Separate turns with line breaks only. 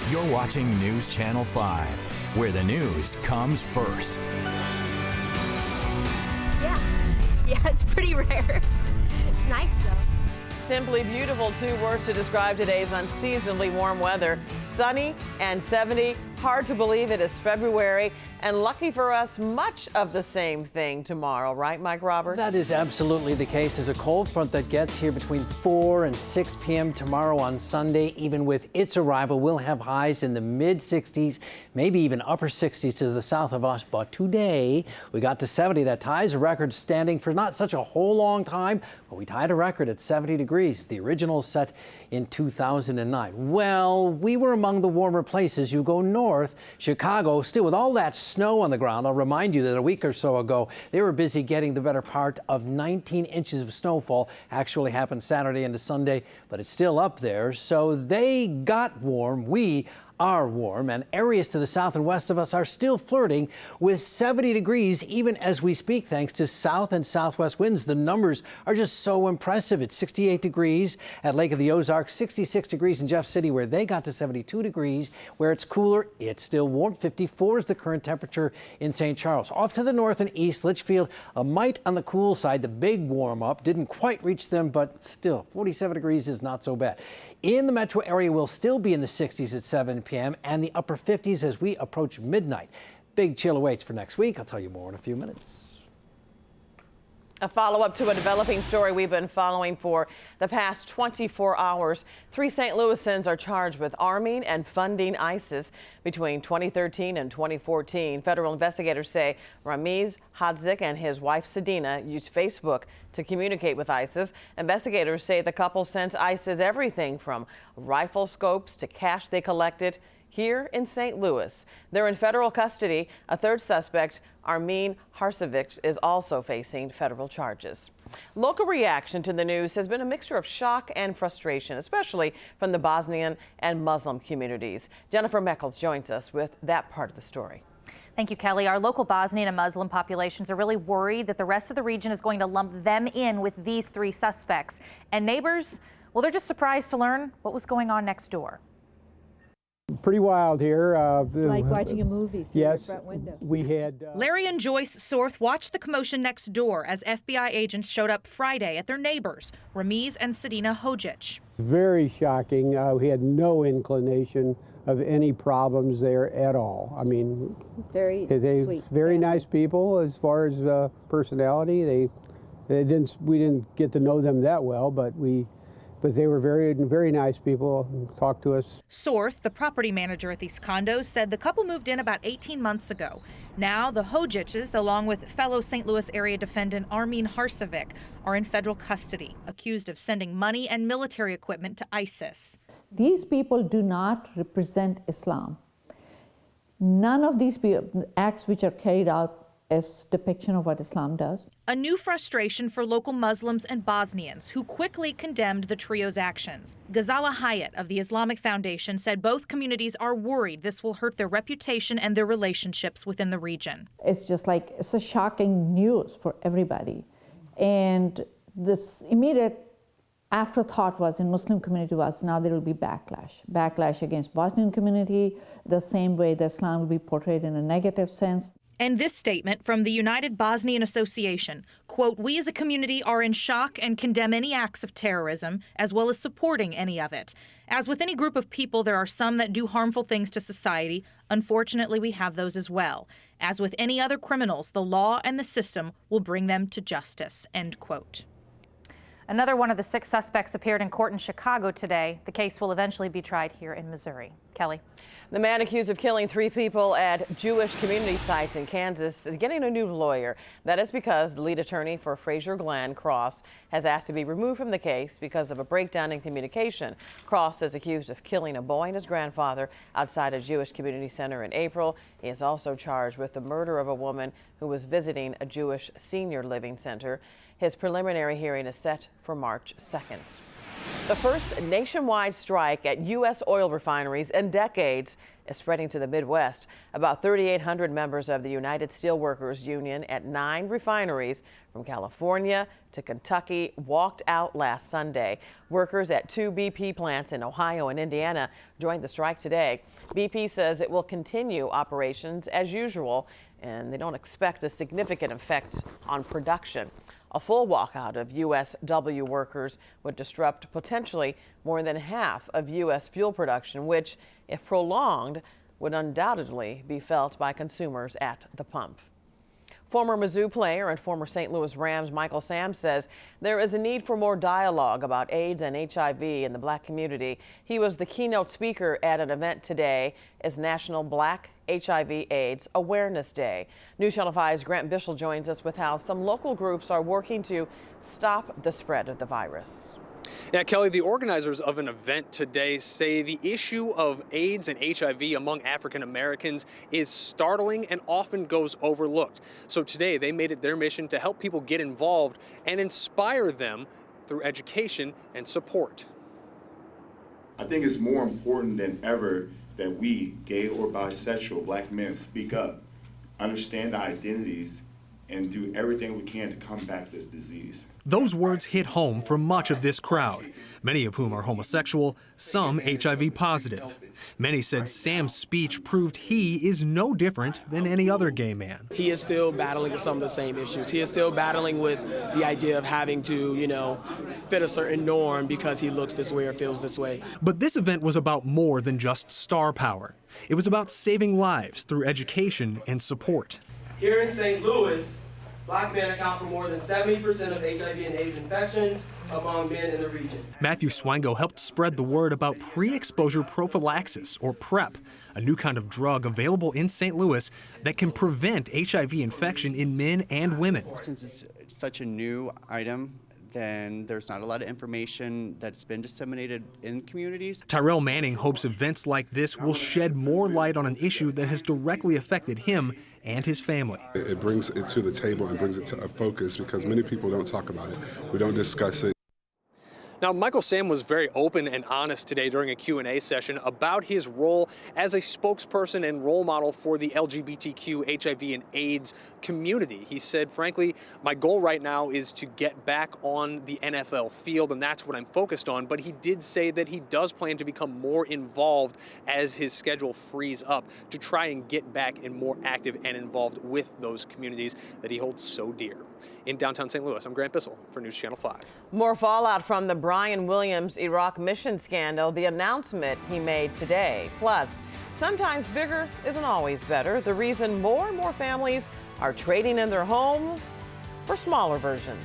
You're watching News Channel 5, where the news comes first.
Yeah, it's pretty rare. It's nice though.
Simply beautiful, 2 words to describe today's unseasonably warm weather. Sunny and 70. Hard to believe it is February. And lucky for us, much of the same thing tomorrow, right, Mike Roberts?
That is absolutely the case. There's a cold front that gets here between 4 and 6 p.m. tomorrow on Sunday. Even with its arrival, we'll have highs in the mid-60s, maybe even upper 60s to the south of us. But today, we got to 70. That ties a record standing for not such a whole long time, but we tied a record at 70 degrees. The original set in 2009. Well, we were among the warmer places. You go north, Chicago, still with all that snow on the ground. I'll remind you that a week or so ago, they were busy getting the better part of 19 inches of snowfall. Actually happened Saturday into Sunday, but it's still up there. So they got warm. We are warm, and areas to the south and west of us are still flirting with 70 degrees even as we speak, thanks to south and southwest winds. The numbers are just so impressive. It's 68 degrees at Lake of the Ozarks, 66 degrees in Jeff City, where they got to 72 degrees. Where it's cooler, it's still warm. 54 is the current temperature in St. Charles. Off to the north and east, Litchfield, a mite on the cool side. The big warm up didn't quite reach them, but still 47 degrees is not so bad. In the metro area, we'll still be in the 60s at 7 p.m. and the upper 50s as we approach midnight. Big chill awaits for next week. I'll tell you more in a few minutes.
A follow-up to a developing story we've been following for the past 24 hours. 3 St. Louisans are charged with arming and funding ISIS between 2013 and 2014. Federal investigators say Ramiz Hadzik and his wife Sadina used Facebook to communicate with ISIS. Investigators say the couple sent ISIS everything from rifle scopes to cash they collected here in St. Louis. They're in federal custody. A third suspect, Armin Harcevic, is also facing federal charges. Local reaction to the news has been a mixture of shock and frustration, especially from the Bosnian and Muslim communities. Jennifer Meckles joins us with that part of the story.
Thank you, Kelly. Our local Bosnian and Muslim populations are really worried that the rest of the region is going to lump them in with these 3 suspects. And neighbors, well, they're just surprised to learn what was going on next door.
Pretty wild here.
It's like watching a movie through your front window.
We had
Larry and Joyce Sorth watched the commotion next door as FBI agents showed up Friday at their neighbors, Ramiz and Sadina Hojic.
Very shocking. We had no inclination of any problems there at all. I mean,
very sweet,
very nice people as far as personality. We didn't get to know them that well, but they were very nice people and talked to us.
Sorth, the property manager at these condos, said the couple moved in about 18 months ago. Now the Hojics, along with fellow St. Louis area defendant Armin Harcevic, are in federal custody, accused of sending money and military equipment to ISIS.
These people do not represent Islam. None of these acts which are carried out as depiction of what Islam does.
A new frustration for local Muslims and Bosnians who quickly condemned the trio's actions. Ghazala Hayat of the Islamic Foundation said both communities are worried this will hurt their reputation and their relationships within the region.
It's just like, it's a shocking news for everybody. And this immediate afterthought was in Muslim community was now there will be backlash. Backlash against Bosnian community, the same way that Islam will be portrayed in a negative sense.
And this statement from the United Bosnian Association, quote, "We as a community are in shock and condemn any acts of terrorism, as well as supporting any of it. As with any group of people, there are some that do harmful things to society. Unfortunately, we have those as well. As with any other criminals, the law and the system will bring them to justice," end quote. Another one of the 6 suspects appeared in court in Chicago today. The case will eventually be tried here in Missouri. Kelly.
The man accused of killing 3 people at Jewish community sites in Kansas is getting a new lawyer. That is because the lead attorney for Frazier Glenn, Cross, has asked to be removed from the case because of a breakdown in communication. Cross is accused of killing a boy and his grandfather outside a Jewish community center in April. He is also charged with the murder of a woman who was visiting a Jewish senior living center. His preliminary hearing is set for March 2nd. The first nationwide strike at U.S. oil refineries in decades is spreading to the Midwest. About 3,800 members of the United Steelworkers Union at 9 refineries from California to Kentucky walked out last Sunday. Workers at 2 BP plants in Ohio and Indiana joined the strike today. BP says it will continue operations as usual, and they don't expect a significant effect on production. A full walkout of USW workers would disrupt potentially more than half of U.S. fuel production, which, if prolonged, would undoubtedly be felt by consumers at the pump. Former Mizzou player and former St. Louis Rams Michael Sam says there is a need for more dialogue about AIDS and HIV in the Black community. He was the keynote speaker at an event today as National Black HIV/AIDS Awareness Day. News Channel 5's Grant Bishel joins us with how some local groups are working to stop the spread of the virus.
Yeah, Kelly, the organizers of an event today say the issue of AIDS and HIV among African Americans is startling and often goes overlooked. So today they made it their mission to help people get involved and inspire them through education and support.
I think it's more important than ever that we, gay or bisexual Black men, speak up, understand our identities, and do everything we can to combat this disease.
Those words hit home for much of this crowd, many of whom are homosexual, some HIV positive. Many said Sam's speech proved he is no different than any other gay man.
He is still battling with some of the same issues. He is still battling with the idea of having to, fit a certain norm because he looks this way or feels this way.
But this event was about more than just star power. It was about saving lives through education and support.
Here in St. Louis, Black men account for more than 70% of HIV and AIDS infections among men in the region.
Matthew Swango helped spread the word about pre-exposure prophylaxis, or PrEP, a new kind of drug available in St. Louis that can prevent HIV infection in men and women.
Since it's such a new item, then there's not a lot of information that's been disseminated in communities.
Tyrell Manning hopes events like this will shed more light on an issue that has directly affected him and his family.
It brings it to the table and brings it to a focus because many people don't talk about it. We don't discuss it.
Now, Michael Sam was very open and honest today during a Q&A session about his role as a spokesperson and role model for the LGBTQ, HIV, and AIDS community. He said, frankly, my goal right now is to get back on the NFL field, and that's what I'm focused on. But he did say that he does plan to become more involved as his schedule frees up to try and get back and more active and involved with those communities that he holds so dear. In downtown St. Louis, I'm Grant Bishel for News Channel 5.
More fallout from the Janaye Williams Iraq mission scandal, the announcement he made today. Plus, sometimes bigger isn't always better. The reason more and more families are trading in their homes for smaller versions.